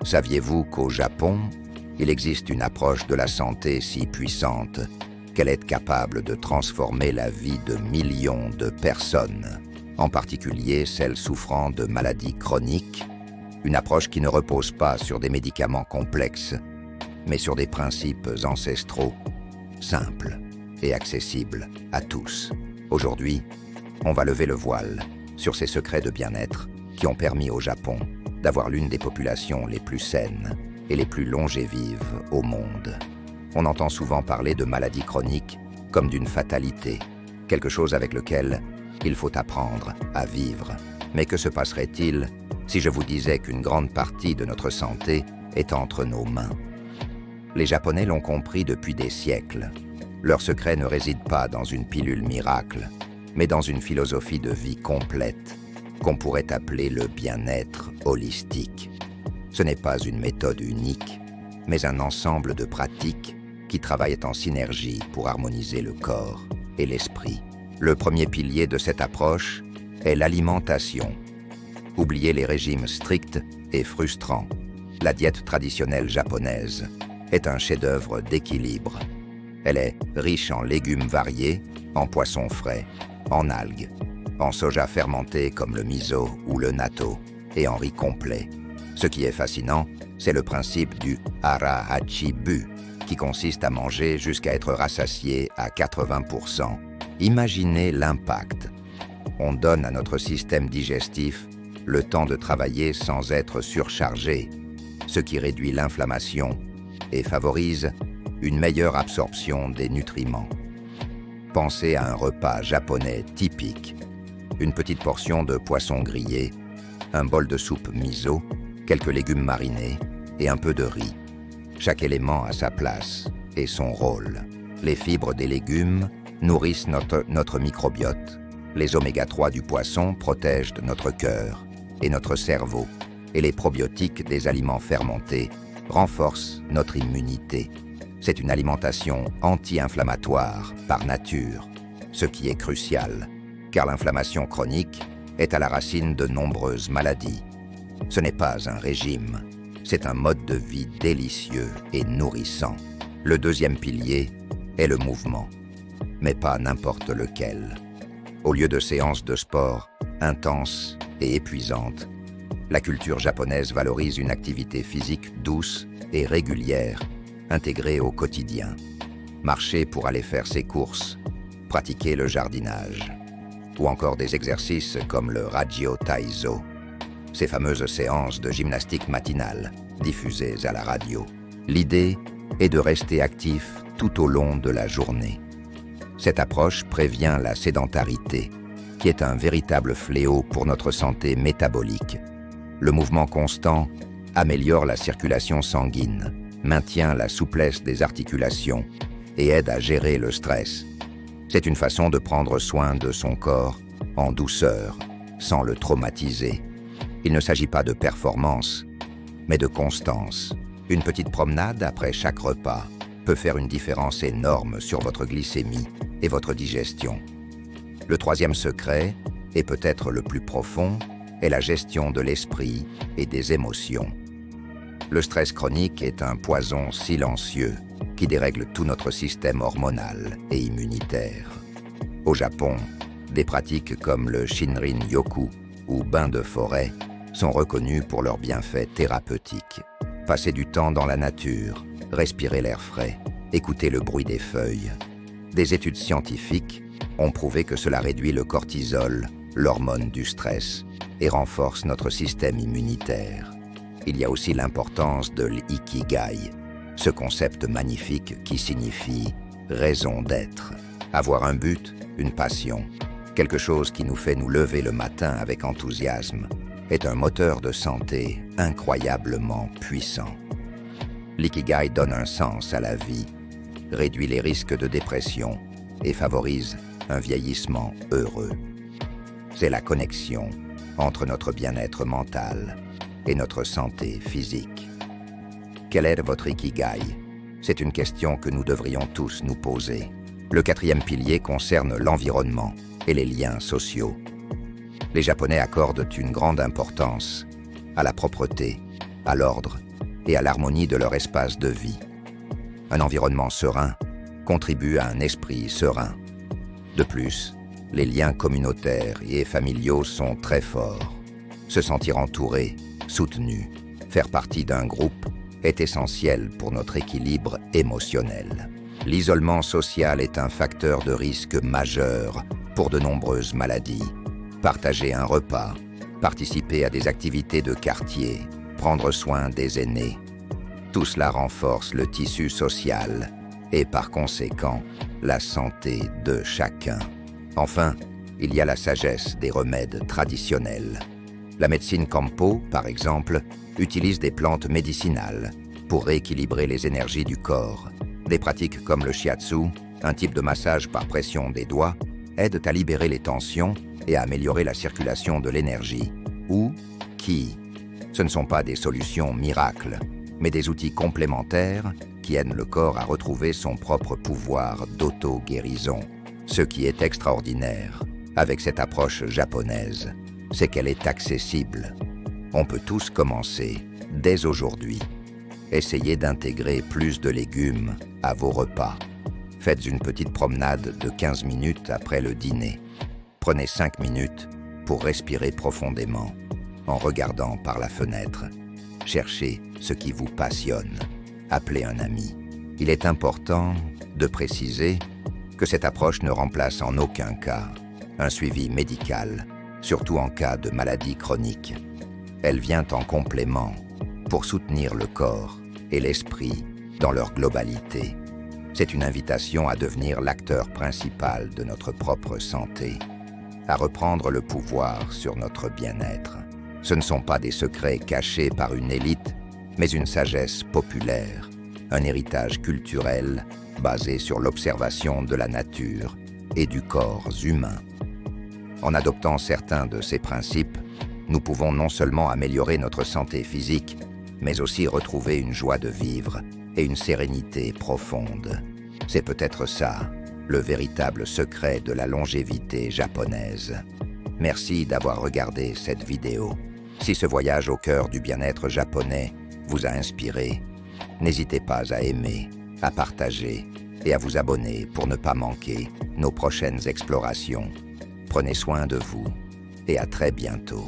Saviez-vous qu'au Japon, il existe une approche de la santé si puissante qu'elle est capable de transformer la vie de millions de personnes, en particulier celles souffrant de maladies chroniques, une approche qui ne repose pas sur des médicaments complexes, mais sur des principes ancestraux, simples et accessibles à tous. Aujourd'hui, on va lever le voile sur ces secrets de bien-être qui ont permis au Japon d'avoir l'une des populations les plus saines et les plus longévives au monde. On entend souvent parler de maladies chroniques comme d'une fatalité, quelque chose avec lequel il faut apprendre à vivre. Mais que se passerait-il si je vous disais qu'une grande partie de notre santé est entre nos mains? Les Japonais l'ont compris depuis des siècles. Leur secret ne réside pas dans une pilule miracle, mais dans une philosophie de vie complète qu'on pourrait appeler le bien-être holistique. Ce n'est pas une méthode unique, mais un ensemble de pratiques qui travaillent en synergie pour harmoniser le corps et l'esprit. Le premier pilier de cette approche est l'alimentation. Oubliez les régimes stricts et frustrants. La diète traditionnelle japonaise est un chef-d'œuvre d'équilibre. Elle est riche en légumes variés, en poissons frais, en algues, en soja fermenté comme le miso ou le natto, et en riz complet. Ce qui est fascinant, c'est le principe du hara-hachi-bu, qui consiste à manger jusqu'à être rassasié à 80%. Imaginez l'impact. On donne à notre système digestif le temps de travailler sans être surchargé, ce qui réduit l'inflammation et favorise une meilleure absorption des nutriments. Pensez à un repas japonais typique. Une petite portion de poisson grillé, un bol de soupe miso, quelques légumes marinés et un peu de riz. Chaque élément a sa place et son rôle. Les fibres des légumes nourrissent notre microbiote. Les oméga-3 du poisson protègent notre cœur et notre cerveau. Et les probiotiques des aliments fermentés renforcent notre immunité. C'est une alimentation anti-inflammatoire par nature, ce qui est crucial, car l'inflammation chronique est à la racine de nombreuses maladies. Ce n'est pas un régime, c'est un mode de vie délicieux et nourrissant. Le deuxième pilier est le mouvement, mais pas n'importe lequel. Au lieu de séances de sport intenses et épuisantes, la culture japonaise valorise une activité physique douce et régulière, intégrée au quotidien. Marcher pour aller faire ses courses, pratiquer le jardinage, ou encore des exercices comme le Rajyo Taizo, ces fameuses séances de gymnastique matinale diffusées à la radio. L'idée est de rester actif tout au long de la journée. Cette approche prévient la sédentarité, qui est un véritable fléau pour notre santé métabolique. Le mouvement constant améliore la circulation sanguine, maintient la souplesse des articulations et aide à gérer le stress. C'est une façon de prendre soin de son corps en douceur, sans le traumatiser. Il ne s'agit pas de performance, mais de constance. Une petite promenade après chaque repas peut faire une différence énorme sur votre glycémie et votre digestion. Le troisième secret, et peut-être le plus profond, est la gestion de l'esprit et des émotions. Le stress chronique est un poison silencieux qui dérègle tout notre système hormonal et immunitaire. Au Japon, des pratiques comme le Shinrin-yoku ou bain de forêt sont reconnues pour leurs bienfaits thérapeutiques. Passer du temps dans la nature, respirer l'air frais, écouter le bruit des feuilles. Des études scientifiques ont prouvé que cela réduit le cortisol, l'hormone du stress, et renforce notre système immunitaire. Il y a aussi l'importance de l'ikigai, ce concept magnifique qui signifie raison d'être. Avoir un but, une passion, quelque chose qui nous fait nous lever le matin avec enthousiasme, est un moteur de santé incroyablement puissant. L'ikigai donne un sens à la vie, réduit les risques de dépression et favorise un vieillissement heureux. C'est la connexion entre notre bien-être mental et notre santé physique. Quel est votre ikigai? C'est une question que nous devrions tous nous poser. Le quatrième pilier concerne l'environnement et les liens sociaux. Les Japonais accordent une grande importance à la propreté, à l'ordre et à l'harmonie de leur espace de vie. Un environnement serein contribue à un esprit serein. De plus, les liens communautaires et familiaux sont très forts. Se sentir entouré, soutenu, faire partie d'un groupe est essentiel pour notre équilibre émotionnel. L'isolement social est un facteur de risque majeur pour de nombreuses maladies. Partager un repas, participer à des activités de quartier, prendre soin des aînés. Tout cela renforce le tissu social et par conséquent la santé de chacun. Enfin, il y a la sagesse des remèdes traditionnels. La médecine Campo, par exemple, utilise des plantes médicinales pour rééquilibrer les énergies du corps. Des pratiques comme le shiatsu, un type de massage par pression des doigts, aident à libérer les tensions et à améliorer la circulation de l'énergie. Ou Qi. Ce ne sont pas des solutions miracles, mais des outils complémentaires qui aident le corps à retrouver son propre pouvoir d'auto-guérison. Ce qui est extraordinaire avec cette approche japonaise, c'est qu'elle est accessible. On peut tous commencer dès aujourd'hui. Essayez d'intégrer plus de légumes à vos repas. Faites une petite promenade de 15 minutes après le dîner. Prenez 5 minutes pour respirer profondément en regardant par la fenêtre. Cherchez ce qui vous passionne. Appelez un ami. Il est important de préciser que cette approche ne remplace en aucun cas un suivi médical, surtout en cas de maladie chronique. Elle vient en complément pour soutenir le corps et l'esprit dans leur globalité. C'est une invitation à devenir l'acteur principal de notre propre santé, à reprendre le pouvoir sur notre bien-être. Ce ne sont pas des secrets cachés par une élite, mais une sagesse populaire, un héritage culturel basé sur l'observation de la nature et du corps humain. En adoptant certains de ces principes, nous pouvons non seulement améliorer notre santé physique, mais aussi retrouver une joie de vivre et une sérénité profonde. C'est peut-être ça, le véritable secret de la longévité japonaise. Merci d'avoir regardé cette vidéo. Si ce voyage au cœur du bien-être japonais vous a inspiré, n'hésitez pas à aimer, à partager et à vous abonner pour ne pas manquer nos prochaines explorations. Prenez soin de vous et à très bientôt.